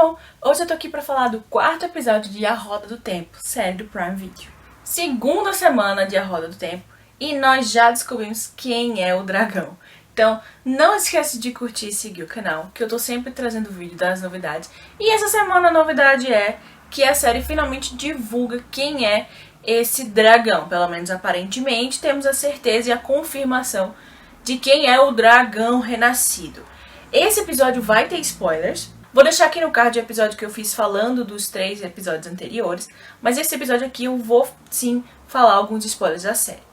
bom? Hoje eu tô aqui pra falar do quarto episódio de A Roda do Tempo, série do Prime Video. Segunda semana de A Roda do Tempo e nós já descobrimos quem é o dragão. Então, não esquece de curtir e seguir o canal, que eu tô sempre trazendo vídeo das novidades. E essa semana a novidade é que a série finalmente divulga quem é esse dragão. Pelo menos aparentemente temos a certeza e a confirmação de quem é o dragão renascido. Esse episódio vai ter spoilers. Vou deixar aqui no card o episódio que eu fiz falando dos 3 episódios anteriores. Mas esse episódio aqui eu vou, sim, falar alguns spoilers da série.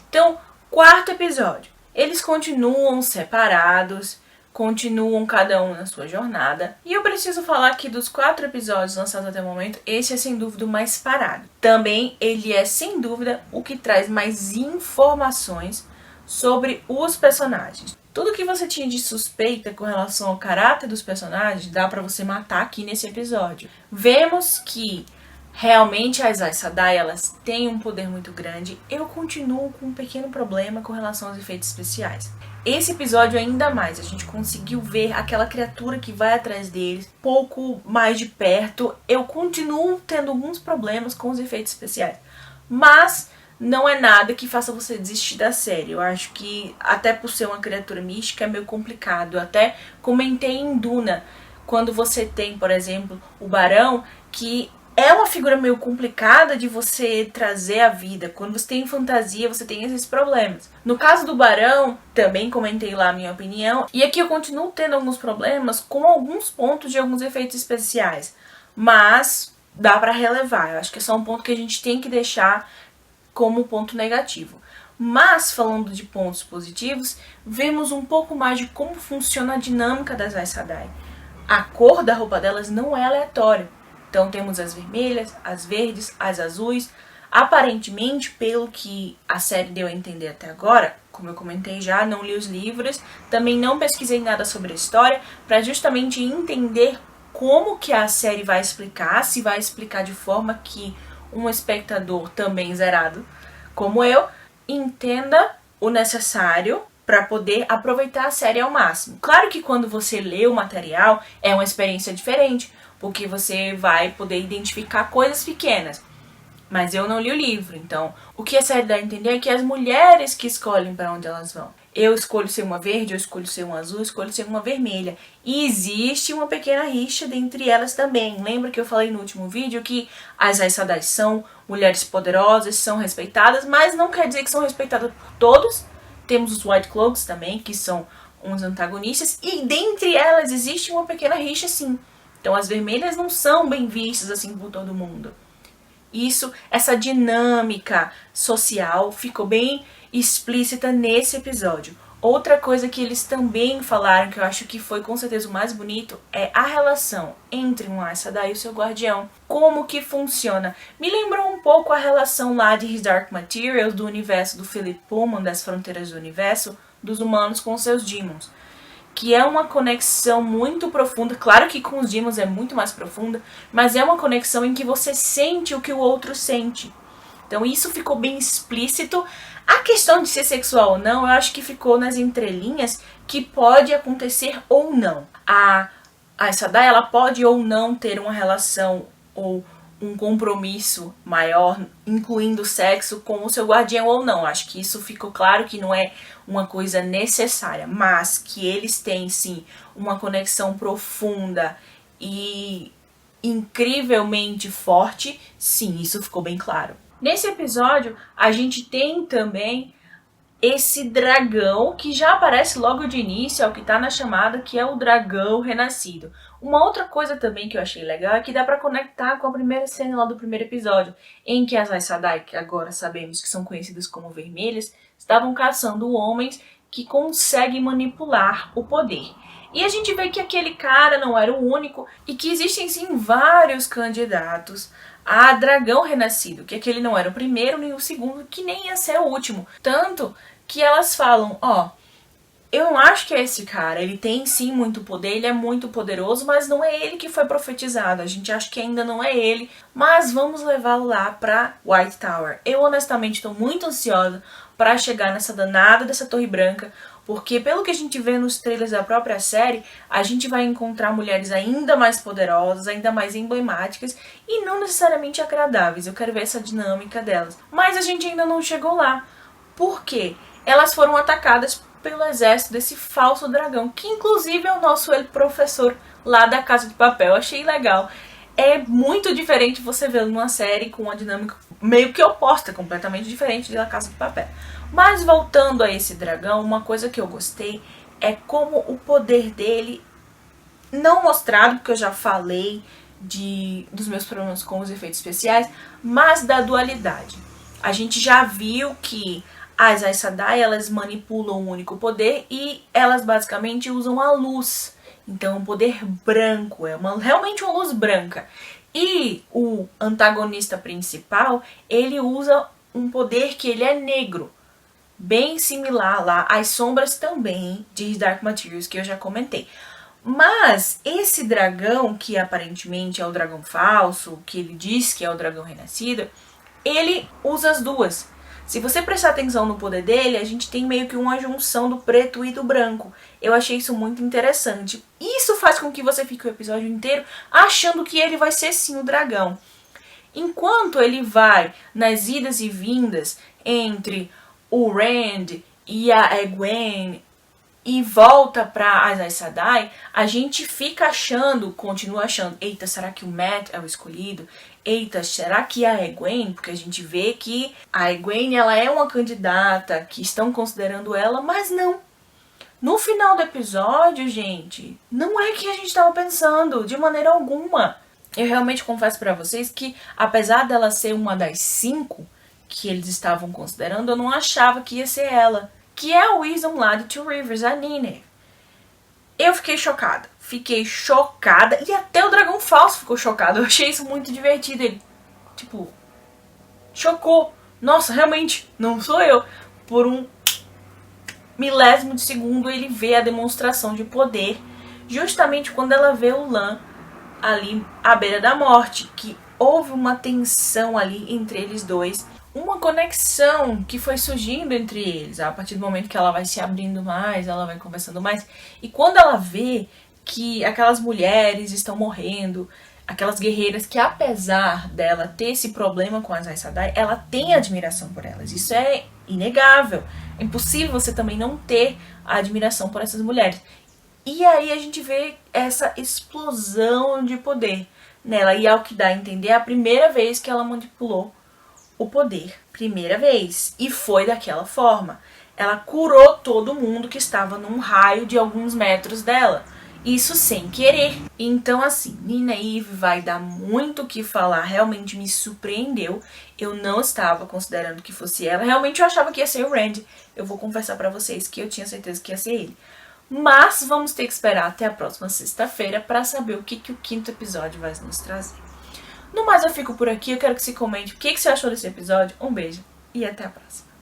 Então, quarto episódio. Eles continuam separados, continuam cada um na sua jornada. E eu preciso falar que dos 4 episódios lançados até o momento, esse é sem dúvida o mais parado. Também ele é sem dúvida o que traz mais informações sobre os personagens. Tudo que você tinha de suspeita com relação ao caráter dos personagens, dá pra você matar aqui nesse episódio. Vemos que realmente as Aes Sedai, elas têm um poder muito grande. Eu continuo com um pequeno problema com relação aos efeitos especiais. Esse episódio ainda mais, a gente conseguiu ver aquela criatura que vai atrás deles pouco mais de perto. Eu continuo tendo alguns problemas com os efeitos especiais, mas não é nada que faça você desistir da série. Eu acho que, até por ser uma criatura mística, é meio complicado. Eu até comentei em Duna, quando você tem, por exemplo, o Barão, que é uma figura meio complicada de você trazer à vida. Quando você tem fantasia, você tem esses problemas. No caso do Barão, também comentei lá a minha opinião. E aqui eu continuo tendo alguns problemas com alguns pontos de alguns efeitos especiais. Mas dá pra relevar. Eu acho que é só um ponto que a gente tem que deixar como ponto negativo. Mas, falando de pontos positivos, vemos um pouco mais de como funciona a dinâmica das Aes Sedai. A cor da roupa delas não é aleatória. Então temos as vermelhas, as verdes, as azuis. Aparentemente, pelo que a série deu a entender até agora, como eu comentei já, não li os livros, também não pesquisei nada sobre a história, para justamente entender como que a série vai explicar, se vai explicar de forma que um espectador também zerado, como eu, entenda o necessário para poder aproveitar a série ao máximo. Claro que quando você lê o material é uma experiência diferente, porque você vai poder identificar coisas pequenas. Mas eu não li o livro, então o que a série dá a entender é que é as mulheres que escolhem para onde elas vão. Eu escolho ser uma verde, eu escolho ser um azul, eu escolho ser uma vermelha. E existe uma pequena rixa dentre elas também. Lembra que eu falei no último vídeo que as Aes Sedai são mulheres poderosas, são respeitadas, mas não quer dizer que são respeitadas por todos. Temos os White Cloaks também, que são uns antagonistas, e dentre elas existe uma pequena rixa sim. Então as vermelhas não são bem vistas assim por todo mundo. Essa dinâmica social ficou bem explícita nesse episódio. Outra coisa que eles também falaram, que eu acho que foi com certeza o mais bonito, é a relação entre um Aes Sedai e o seu guardião. Como que funciona? Me lembrou um pouco a relação lá de His Dark Materials, do universo do Philip Pullman, das Fronteiras do Universo, dos humanos com seus demons. Que é uma conexão muito profunda, claro que com os demons é muito mais profunda, mas é uma conexão em que você sente o que o outro sente. Então isso ficou bem explícito. A questão de ser sexual ou não, eu acho que ficou nas entrelinhas que pode acontecer ou não. A Aes Sedai, ela pode ou não ter uma relação ou um compromisso maior, incluindo sexo, com o seu guardião ou não. Acho que isso ficou claro que não é uma coisa necessária, mas que eles têm sim uma conexão profunda e incrivelmente forte, sim, isso ficou bem claro. Nesse episódio, a gente tem também esse dragão que já aparece logo de início, é o que tá na chamada, que é o dragão renascido. Uma outra coisa também que eu achei legal é que dá pra conectar com a primeira cena lá do primeiro episódio, em que as Aes Sedai, que agora sabemos que são conhecidas como vermelhas, estavam caçando homens que conseguem manipular o poder. E a gente vê que aquele cara não era o único e que existem sim vários candidatos a dragão renascido, que aquele não era o primeiro nem o segundo, que nem ia ser o último. Tanto que elas falam, eu não acho que é esse cara, ele tem sim muito poder, ele é muito poderoso, mas não é ele que foi profetizado, a gente acha que ainda não é ele, mas vamos levá-lo lá pra White Tower. Eu honestamente estou muito ansiosa para chegar nessa danada dessa Torre Branca, Porque pelo que a gente vê nos trailers da própria série, a gente vai encontrar mulheres ainda mais poderosas, ainda mais emblemáticas e não necessariamente agradáveis. Eu quero ver essa dinâmica delas. Mas a gente ainda não chegou lá. Por quê? Elas foram atacadas pelo exército desse falso dragão, que inclusive é o nosso professor lá da Casa de Papel. Achei legal. É muito diferente você vê numa série com uma dinâmica meio que oposta, completamente diferente da Casa de Papel. Mas voltando a esse dragão, uma coisa que eu gostei é como o poder dele, não mostrado, porque eu já falei dos meus problemas com os efeitos especiais, mas da dualidade. A gente já viu que as Aes Sedai, elas manipulam um único poder e elas basicamente usam a luz. Então, um poder branco, realmente uma luz branca. E o antagonista principal, ele usa um poder que ele é negro. Bem similar lá às sombras também de Dark Materials, que eu já comentei. Mas esse dragão, que aparentemente é o dragão falso, que ele diz que é o dragão renascido, ele usa as duas. Se você prestar atenção no poder dele, a gente tem meio que uma junção do preto e do branco. Eu achei isso muito interessante. Isso faz com que você fique o episódio inteiro achando que ele vai ser sim o dragão. Enquanto ele vai nas idas e vindas entre o Rand e a Egwene e volta pra as Aes Sedai, a gente fica achando, continua achando, eita, será que o Mat é o escolhido? Eita, será que a Egwene? Porque a gente vê que a Egwene, ela é uma candidata, que estão considerando ela, mas não. No final do episódio, gente, não é que a gente estava pensando, de maneira alguma. Eu realmente confesso pra vocês que, apesar dela ser uma das 5 que eles estavam considerando, eu não achava que ia ser ela. Que é a Wisdom lá de Two Rivers, a Nynaeve. Eu fiquei chocada. E até o dragão falso ficou chocado. Eu achei isso muito divertido. Ele, chocou. Nossa, realmente, não sou eu. Por um milésimo de segundo, ele vê a demonstração de poder. Justamente quando ela vê o Lan ali à beira da morte. Que houve uma tensão ali entre eles dois. Uma conexão que foi surgindo entre eles, a partir do momento que ela vai se abrindo mais, ela vai conversando mais, e quando ela vê que aquelas mulheres estão morrendo, aquelas guerreiras que apesar dela ter esse problema com as Aes Sedai, ela tem admiração por elas, isso é inegável, é impossível você também não ter a admiração por essas mulheres. E aí a gente vê essa explosão de poder nela, e ao que dá a entender, é a primeira vez que ela manipulou o poder, primeira vez, e foi daquela forma. Ela curou todo mundo que estava num raio de alguns metros dela, isso sem querer. Então assim, Nynaeve vai dar muito o que falar, realmente me surpreendeu. Eu não estava considerando que fosse ela, realmente eu achava que ia ser o Rand. Eu vou confessar pra vocês que eu tinha certeza que ia ser ele. Mas vamos ter que esperar até a próxima sexta-feira para saber o que o 5º episódio vai nos trazer. No mais, eu fico por aqui. Eu quero que você comente o que você achou desse episódio. Um beijo e até a próxima.